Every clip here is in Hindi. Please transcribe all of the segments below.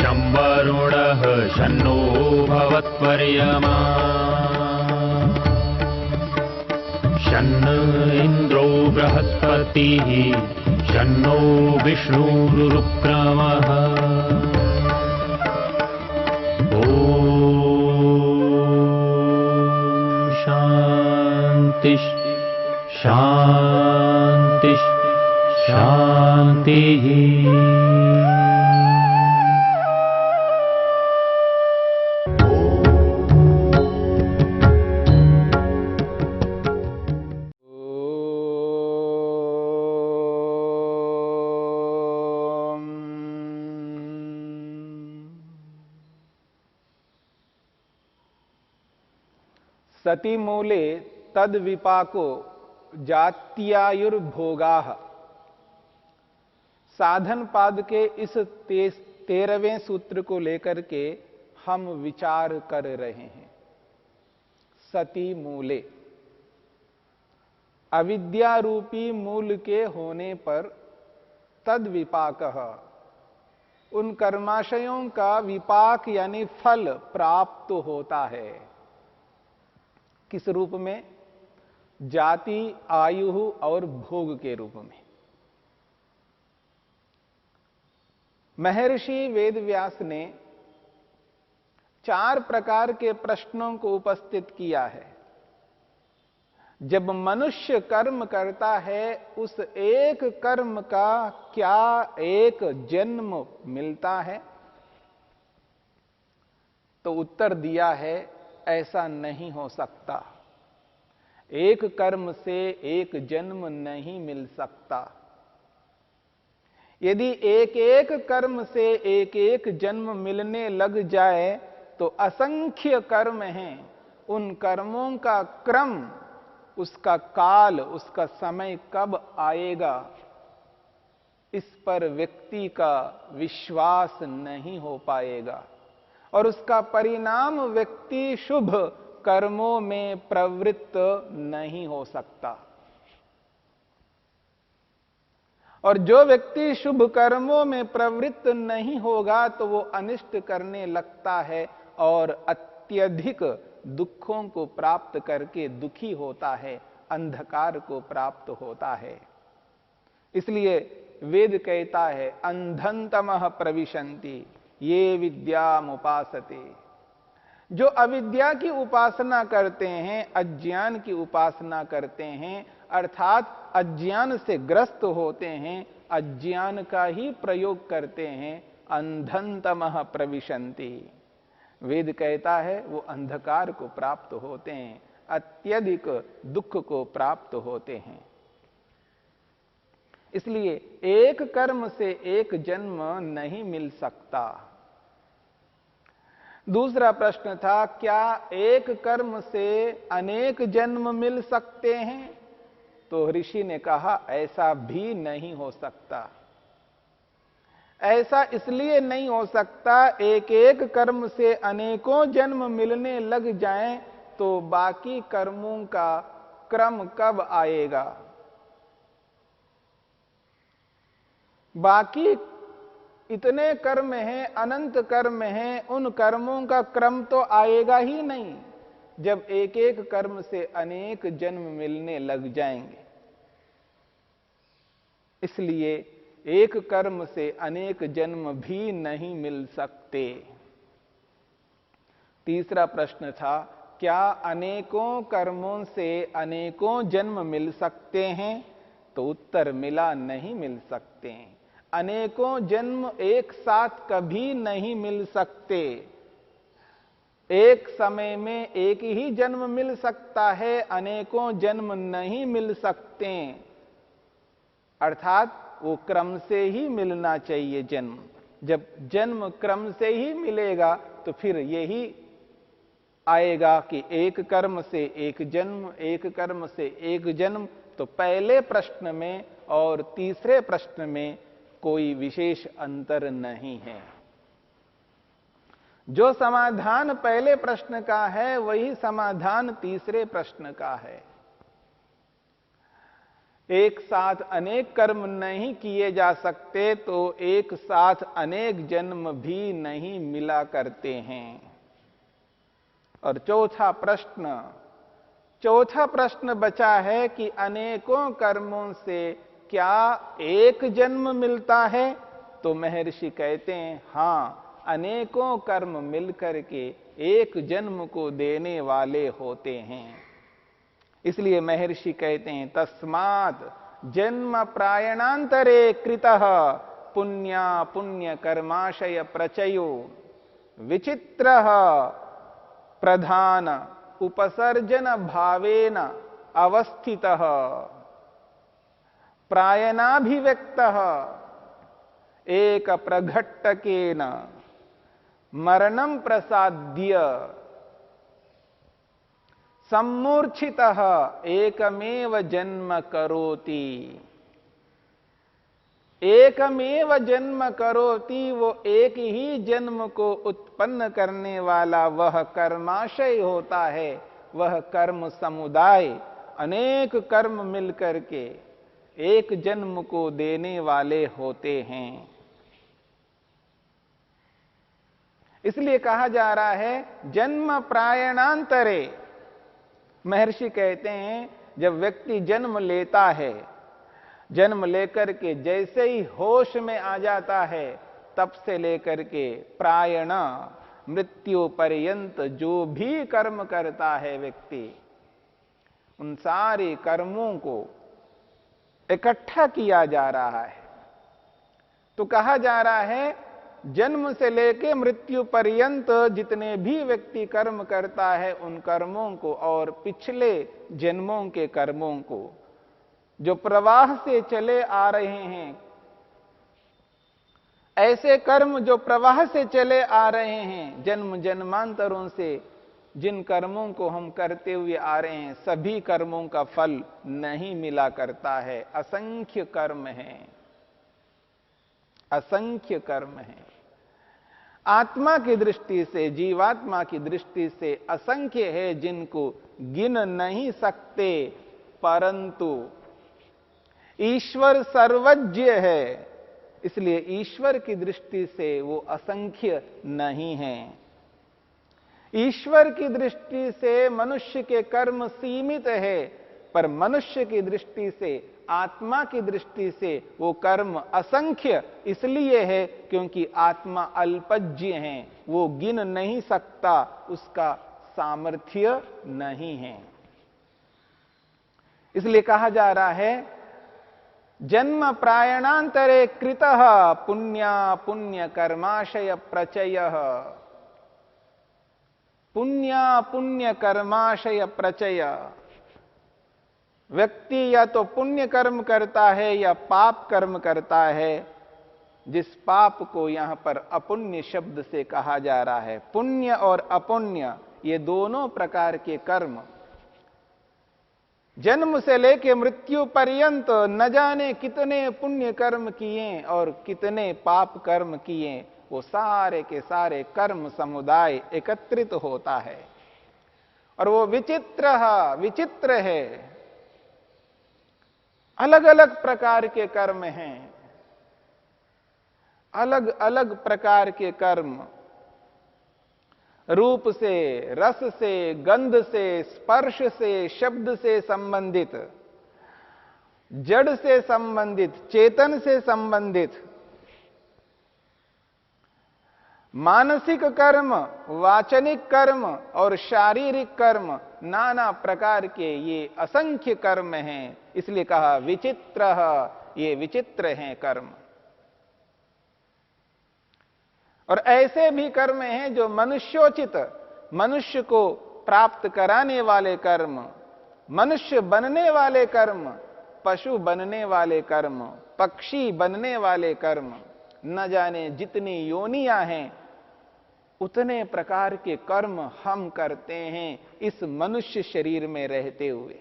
शं वरुणः शन्नो भवत्वर्यमा शन्न इन्द्रो बृहस्पतिः शन्नो विष्णुरुक्रमः ॐ शान्ति शान्ति शान्तिः। सति मूले तद विपाको जात्यायुर्भोगाः। साधन पाद के इस 13वें सूत्र को लेकर के हम विचार कर रहे हैं। सति मूले, अविद्या रूपी मूल के होने पर तद विपाकः, उन कर्माशयों का विपाक यानी फल प्राप्त होता है। किस रूप में? जाति, आयु और भोग के रूप में। महर्षि वेदव्यास ने 4 प्रकार के प्रश्नों को उपस्थित किया है। जब मनुष्य कर्म करता है, उस एक कर्म का क्या एक जन्म मिलता है? तो उत्तर दिया है, ऐसा नहीं हो सकता। एक कर्म से एक जन्म नहीं मिल सकता। यदि एक एक कर्म से एक एक जन्म मिलने लग जाए तो असंख्य कर्म हैं। उन कर्मों का क्रम, उसका काल, उसका समय कब आएगा, इस पर व्यक्ति का विश्वास नहीं हो पाएगा और उसका परिणाम व्यक्ति शुभ कर्मों में प्रवृत्त नहीं हो सकता। और जो व्यक्ति शुभ कर्मों में प्रवृत्त नहीं होगा तो वो अनिष्ट करने लगता है और अत्यधिक दुखों को प्राप्त करके दुखी होता है, अंधकार को प्राप्त होता है। इसलिए वेद कहता है, अंधंतमः प्रविशन्ति ये विद्यामुपासते। जो अविद्या की उपासना करते हैं, अज्ञान की उपासना करते हैं, अर्थात अज्ञान से ग्रस्त होते हैं, अज्ञान का ही प्रयोग करते हैं, अंधंतमः प्रविशन्ति। वेद कहता है वो अंधकार को प्राप्त होते हैं, अत्यधिक दुख को प्राप्त होते हैं। इसलिए एक कर्म से एक जन्म नहीं मिल सकता। दूसरा प्रश्न था, क्या एक कर्म से अनेक जन्म मिल सकते हैं? तो ऋषि ने कहा, ऐसा भी नहीं हो सकता। ऐसा इसलिए नहीं हो सकता, एक एक कर्म से अनेकों जन्म मिलने लग जाएं तो बाकी कर्मों का क्रम कब आएगा? बाकी इतने कर्म हैं, अनंत कर्म हैं, उन कर्मों का क्रम तो आएगा ही नहीं जब एक एक कर्म से अनेक जन्म मिलने लग जाएंगे। इसलिए एक कर्म से अनेक जन्म भी नहीं मिल सकते। तीसरा प्रश्न था, क्या अनेकों कर्मों से अनेकों जन्म मिल सकते हैं? तो उत्तर मिला, नहीं मिल सकते। अनेकों जन्म एक साथ कभी नहीं मिल सकते। एक समय में एक ही जन्म मिल सकता है, अनेकों जन्म नहीं मिल सकते। अर्थात वो क्रम से ही मिलना चाहिए जन्म। जब जन्म क्रम से ही मिलेगा तो फिर यही आएगा कि एक कर्म से एक जन्म, एक कर्म से एक जन्म। तो पहले प्रश्न में और तीसरे प्रश्न में कोई विशेष अंतर नहीं है। जो समाधान पहले प्रश्न का है वही समाधान तीसरे प्रश्न का है। एक साथ अनेक कर्म नहीं किए जा सकते तो एक साथ अनेक जन्म भी नहीं मिला करते हैं। और चौथा प्रश्न बचा है कि अनेकों कर्मों से क्या एक जन्म मिलता है? तो महर्षि कहते हैं हां, अनेकों कर्म मिलकर के एक जन्म को देने वाले होते हैं। इसलिए महर्षि कहते हैं तस्मात् जन्म प्रायणांतरे कृतः पुण्या पुण्य कर्माशय प्रचयो विचित्रः प्रधान उपसर्जन भावेन अवस्थितः प्रायणाभिव्यक्तः एक प्रघट्टकेन मरणं प्रसाद्य सम्मूर्छितः एकमेव जन्म करोति। एकमेव जन्म करोति, वो एक ही जन्म को उत्पन्न करने वाला वह कर्माशय होता है, वह कर्म समुदाय अनेक कर्म मिलकर के एक जन्म को देने वाले होते हैं। इसलिए कहा जा रहा है जन्म प्रायणांतरे। महर्षि कहते हैं जब व्यक्ति जन्म लेता है, जन्म लेकर के जैसे ही होश में आ जाता है तब से लेकर के प्रायण मृत्यु पर्यंत जो भी कर्म करता है व्यक्ति, उन सारे कर्मों को इकट्ठा किया जा रहा है। तो कहा जा रहा है जन्म से लेकर मृत्यु पर्यंत जितने भी व्यक्ति कर्म करता है उन कर्मों को और पिछले जन्मों के कर्मों को जो प्रवाह से चले आ रहे हैं, ऐसे कर्म जो प्रवाह से चले आ रहे हैं जन्म जन्मांतरों से, जिन कर्मों को हम करते हुए आ रहे हैं सभी कर्मों का फल नहीं मिला करता है। असंख्य कर्म हैं, असंख्य कर्म हैं। आत्मा की दृष्टि से, जीवात्मा की दृष्टि से असंख्य है जिनको गिन नहीं सकते, परंतु ईश्वर सर्वज्ञ है, इसलिए ईश्वर की दृष्टि से वो असंख्य नहीं है। ईश्वर की दृष्टि से मनुष्य के कर्म सीमित है, पर मनुष्य की दृष्टि से, आत्मा की दृष्टि से वो कर्म असंख्य इसलिए है क्योंकि आत्मा अल्पज्ञ है, वो गिन नहीं सकता, उसका सामर्थ्य नहीं है। इसलिए कहा जा रहा है जन्म प्रायणांतरे कृतः पुण्या पुण्य कर्माशय प्रचयः। पुण्या पुण्य कर्माशय प्रचय। व्यक्ति या तो पुण्य कर्म करता है या पाप कर्म करता है, जिस पाप को यहां पर अपुण्य शब्द से कहा जा रहा है। पुण्य और अपुण्य ये दोनों प्रकार के कर्म जन्म से लेकर मृत्यु पर्यंत न जाने कितने पुण्य कर्म किए और कितने पाप कर्म किए, वो सारे के सारे कर्म समुदाय एकत्रित होता है और वो विचित्र है। अलग अलग प्रकार के कर्म हैं, अलग अलग प्रकार के कर्म, रूप से, रस से, गंध से, स्पर्श से, शब्द से संबंधित, जड़ से संबंधित, चेतन से संबंधित, मानसिक कर्म, वाचनिक कर्म और शारीरिक कर्म, नाना प्रकार के ये असंख्य कर्म हैं। इसलिए कहा विचित्र, ये विचित्र हैं कर्म। और ऐसे भी कर्म हैं जो मनुष्योचित, मनुष्य को प्राप्त कराने वाले कर्म, मनुष्य बनने वाले कर्म, पशु बनने वाले कर्म, पक्षी बनने वाले कर्म, न जाने जितनी योनियां हैं उतने प्रकार के कर्म हम करते हैं इस मनुष्य शरीर में रहते हुए।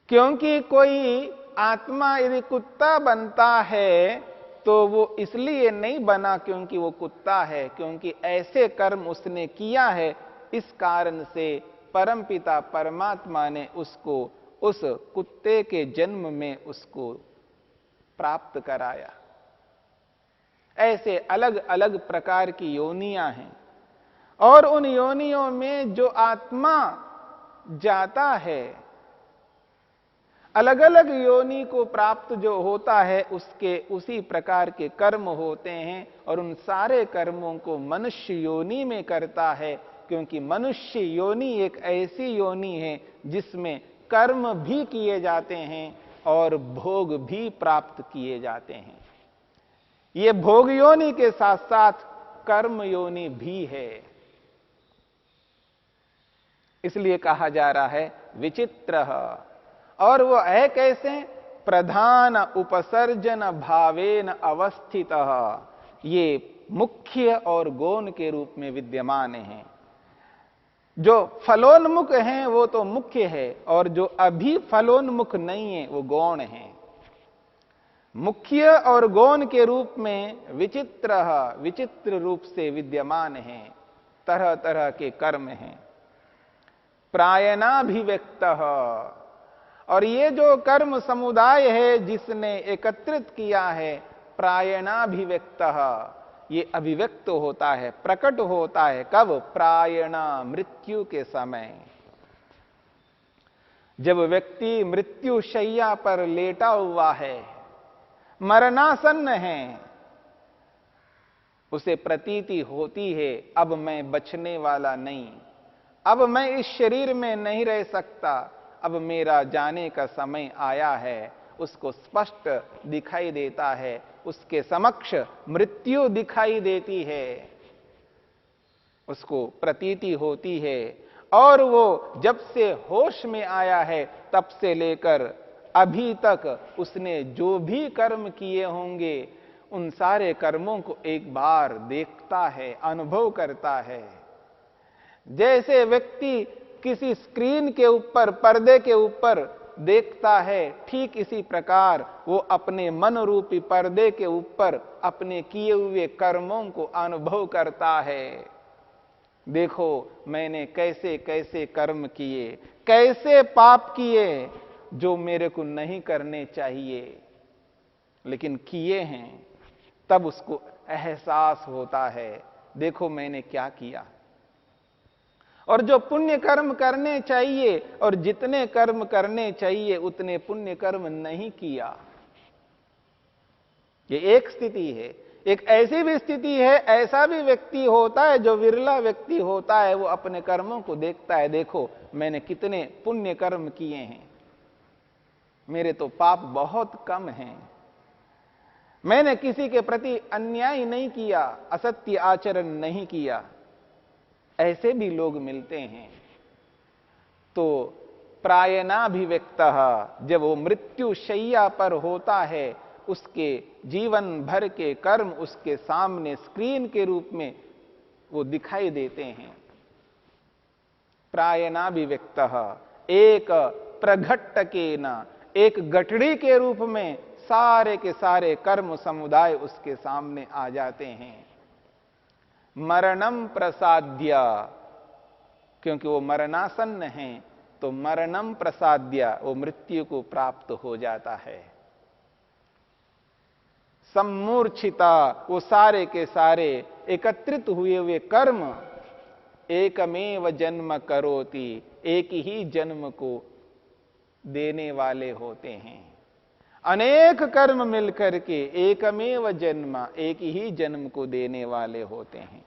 क्योंकि कोई आत्मा यदि कुत्ता बनता है तो वो इसलिए नहीं बना क्योंकि वो कुत्ता है, क्योंकि ऐसे कर्म उसने किया है। इस कारण से परमपिता परमात्मा ने उसको उस कुत्ते के जन्म में उसको प्राप्त कराया। ऐसे अलग अलग प्रकार की योनियां हैं, और उन योनियों में जो आत्मा जाता है, अलग अलग योनि को प्राप्त जो होता है उसके उसी प्रकार के कर्म होते हैं, और उन सारे कर्मों को मनुष्य योनि में करता है, क्योंकि मनुष्य योनि एक ऐसी योनि है जिसमें कर्म भी किए जाते हैं और भोग भी प्राप्त किए जाते हैं। ये भोग योनि के साथ साथ कर्म योनि भी है। इसलिए कहा जा रहा है विचित्र। और वो है कैसे? प्रधान उपसर्जन भावेन अवस्थित। ये मुख्य और गौण के रूप में विद्यमान है। जो फलोन्मुख हैं वो तो मुख्य है, और जो अभी फलोन्मुख नहीं है वो गौण है। मुख्य और गौण के रूप में विचित्र, विचित्र रूप से विद्यमान है। तरह तरह के कर्म हैं। प्रायणाभिव्यक्त, और ये जो कर्म समुदाय है जिसने एकत्रित किया है, प्रायणाभिव्यक्त, ये अभिव्यक्त होता है, प्रकट होता है। कब? प्रायणा, मृत्यु के समय। जब व्यक्ति मृत्यु शैया पर लेटा हुआ है, मरणासन्न है, उसे प्रतीति होती है अब मैं बचने वाला नहीं, अब मैं इस शरीर में नहीं रह सकता, अब मेरा जाने का समय आया है। उसको स्पष्ट दिखाई देता है, उसके समक्ष मृत्यु दिखाई देती है, उसको प्रतीति होती है। और वो जब से होश में आया है तब से लेकर अभी तक उसने जो भी कर्म किए होंगे उन सारे कर्मों को एक बार देखता है, अनुभव करता है। जैसे व्यक्ति किसी स्क्रीन के ऊपर, पर्दे के ऊपर देखता है, ठीक इसी प्रकार वो अपने मन रूपी पर्दे के ऊपर अपने किए हुए कर्मों को अनुभव करता है। देखो मैंने कैसे कैसे कर्म किए, कैसे पाप किए जो मेरे को नहीं करने चाहिए, लेकिन किए हैं। तब उसको एहसास होता है, देखो मैंने क्या किया। और जो पुण्य कर्म करने चाहिए और जितने कर्म करने चाहिए उतने पुण्य कर्म नहीं किया। ये एक स्थिति है। एक ऐसी भी स्थिति है, ऐसा भी व्यक्ति होता है जो विरला व्यक्ति होता है, वो अपने कर्मों को देखता है, देखो मैंने कितने पुण्य कर्म किए हैं, मेरे तो पाप बहुत कम हैं, मैंने किसी के प्रति अन्याय नहीं किया, असत्य आचरण नहीं किया। ऐसे भी लोग मिलते हैं। तो प्रायणाभिव्यक्त, जब वो मृत्यु शैया पर होता है, उसके जीवन भर के कर्म उसके सामने स्क्रीन के रूप में वो दिखाई देते हैं। प्रायणाभिव्यक्त, एक प्रघट्टकेन, एक गठड़ी के रूप में सारे के सारे कर्म समुदाय उसके सामने आ जाते हैं। मरणम प्रसाद्य, क्योंकि वो मरणासन्न हैं, तो मरणम प्रसाद्य, वो मृत्यु को प्राप्त हो जाता है। सम्मूर्छिता, वो सारे के सारे एकत्रित हुए कर्म एकमेव जन्म करोति, एक ही जन्म को देने वाले होते हैं। अनेक कर्म मिलकर के एकमेव जन्म, एक ही जन्म को देने वाले होते हैं।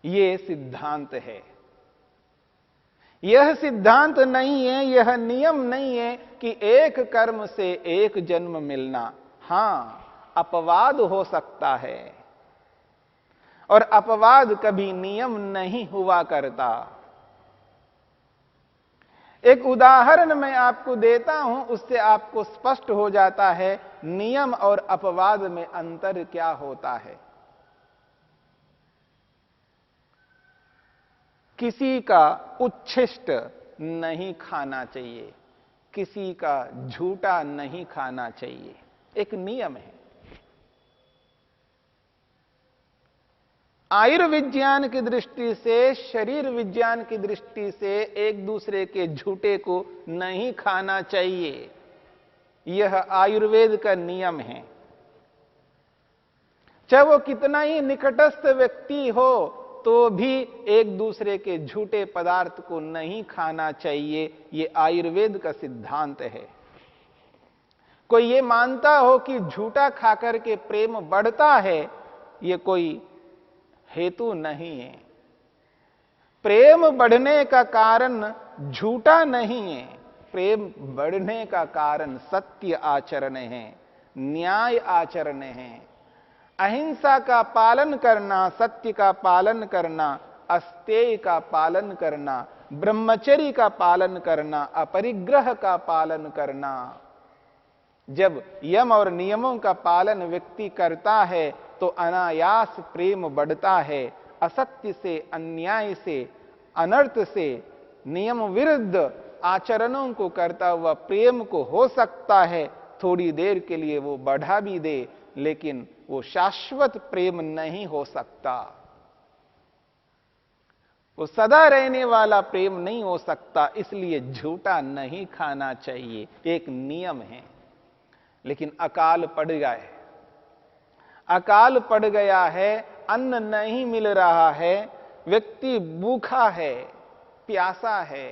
ये सिद्धांत है। यह सिद्धांत नहीं है, यह नियम नहीं है कि एक कर्म से एक जन्म मिलना। हां, अपवाद हो सकता है, और अपवाद कभी नियम नहीं हुआ करता। एक उदाहरण मैं आपको देता हूं, उससे आपको स्पष्ट हो जाता है नियम और अपवाद में अंतर क्या होता है। किसी का उच्छिष्ट नहीं खाना चाहिए, किसी का झूठा नहीं खाना चाहिए, एक नियम है। आयुर्विज्ञान की दृष्टि से, शरीर विज्ञान की दृष्टि से एक दूसरे के झूठे को नहीं खाना चाहिए। यह आयुर्वेद का नियम है। चाहे वो कितना ही निकटस्थ व्यक्ति हो तो भी एक दूसरे के झूठे पदार्थ को नहीं खाना चाहिए। यह आयुर्वेद का सिद्धांत है। कोई ये मानता हो कि झूठा खाकर के प्रेम बढ़ता है, यह कोई हेतु नहीं है। प्रेम बढ़ने का कारण झूठा नहीं है। प्रेम बढ़ने का कारण सत्य आचरण है, न्याय आचरण है, अहिंसा का पालन करना, सत्य का पालन करना, अस्तेय का पालन करना, ब्रह्मचर्य का पालन करना, अपरिग्रह का पालन करना। जब यम और नियमों का पालन व्यक्ति करता है तो अनायास प्रेम बढ़ता है। असत्य से, अन्याय से, अनर्थ से, नियम विरुद्ध आचरणों को करता हुआ प्रेम को हो सकता है थोड़ी देर के लिए वो बढ़ा भी दे, लेकिन वो शाश्वत प्रेम नहीं हो सकता। वो सदा रहने वाला प्रेम नहीं हो सकता। इसलिए झूठा नहीं खाना चाहिए, एक नियम है। लेकिन अकाल पड़ गया है, अकाल पड़ गया है, अन्न नहीं मिल रहा है, व्यक्ति भूखा है, प्यासा है,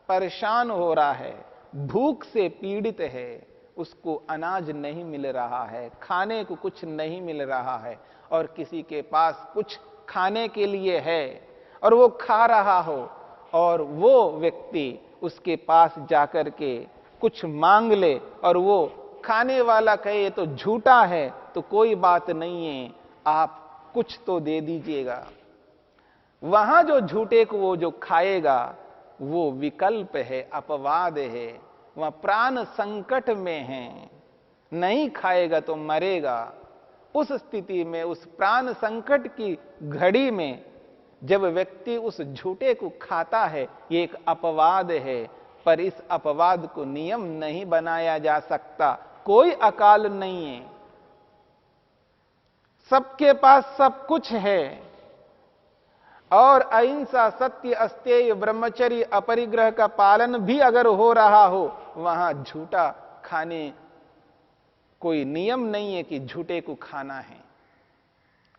परेशान हो रहा है, भूख से पीड़ित है, उसको अनाज नहीं मिल रहा है, खाने को कुछ नहीं मिल रहा है, और किसी के पास कुछ खाने के लिए है और वो खा रहा हो, और वो व्यक्ति उसके पास जाकर के कुछ मांग ले और वो खाने वाला कहे ये तो झूठा है, तो कोई बात नहीं है, आप कुछ तो दे दीजिएगा। वहां जो झूठे को वो जो खाएगा वो विकल्प है, अपवाद है, वह प्राण संकट में है, नहीं खाएगा तो मरेगा। उस स्थिति में, उस प्राण संकट की घड़ी में जब व्यक्ति उस झूठे को खाता है, ये एक अपवाद है। पर इस अपवाद को नियम नहीं बनाया जा सकता। कोई अकाल नहीं है, सबके पास सब कुछ है, और अहिंसा, सत्य, अस्तेय, ब्रह्मचर्य, अपरिग्रह का पालन भी अगर हो रहा हो, वहां झूठा खाने कोई नियम नहीं है कि झूठे को खाना है।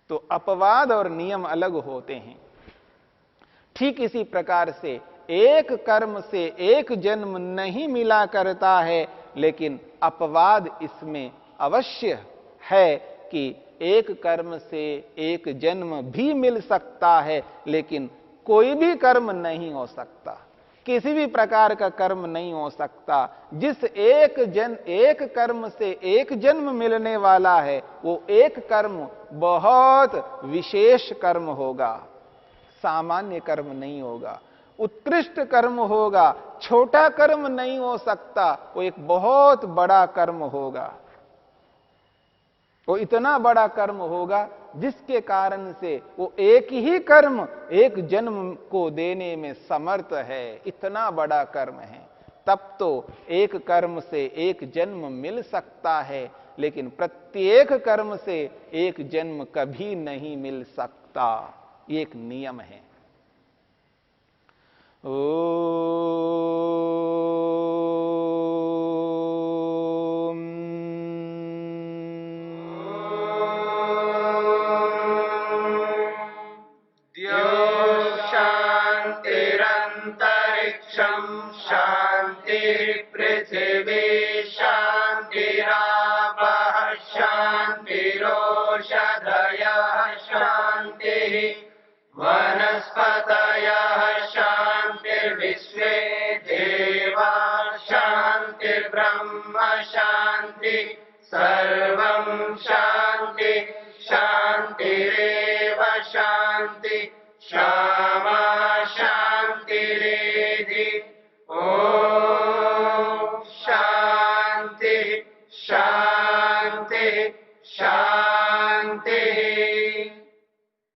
तो अपवाद और नियम अलग होते हैं। ठीक इसी प्रकार से एक कर्म से एक जन्म नहीं मिला करता है, लेकिन अपवाद इसमें अवश्य है कि एक कर्म से एक जन्म भी मिल सकता है, लेकिन कोई भी कर्म नहीं हो सकता, किसी भी प्रकार का कर्म नहीं हो सकता। जिस एक कर्म से एक जन्म मिलने वाला है, वो एक कर्म बहुत विशेष कर्म होगा, सामान्य कर्म नहीं होगा, उत्कृष्ट कर्म होगा, छोटा कर्म नहीं हो सकता, वो एक बहुत बड़ा कर्म होगा। वो इतना बड़ा कर्म होगा जिसके कारण से वो एक ही कर्म एक जन्म को देने में समर्थ है, इतना बड़ा कर्म है। तब तो एक कर्म से एक जन्म मिल सकता है, लेकिन प्रत्येक कर्म से एक जन्म कभी नहीं मिल सकता। ये एक नियम है। ओ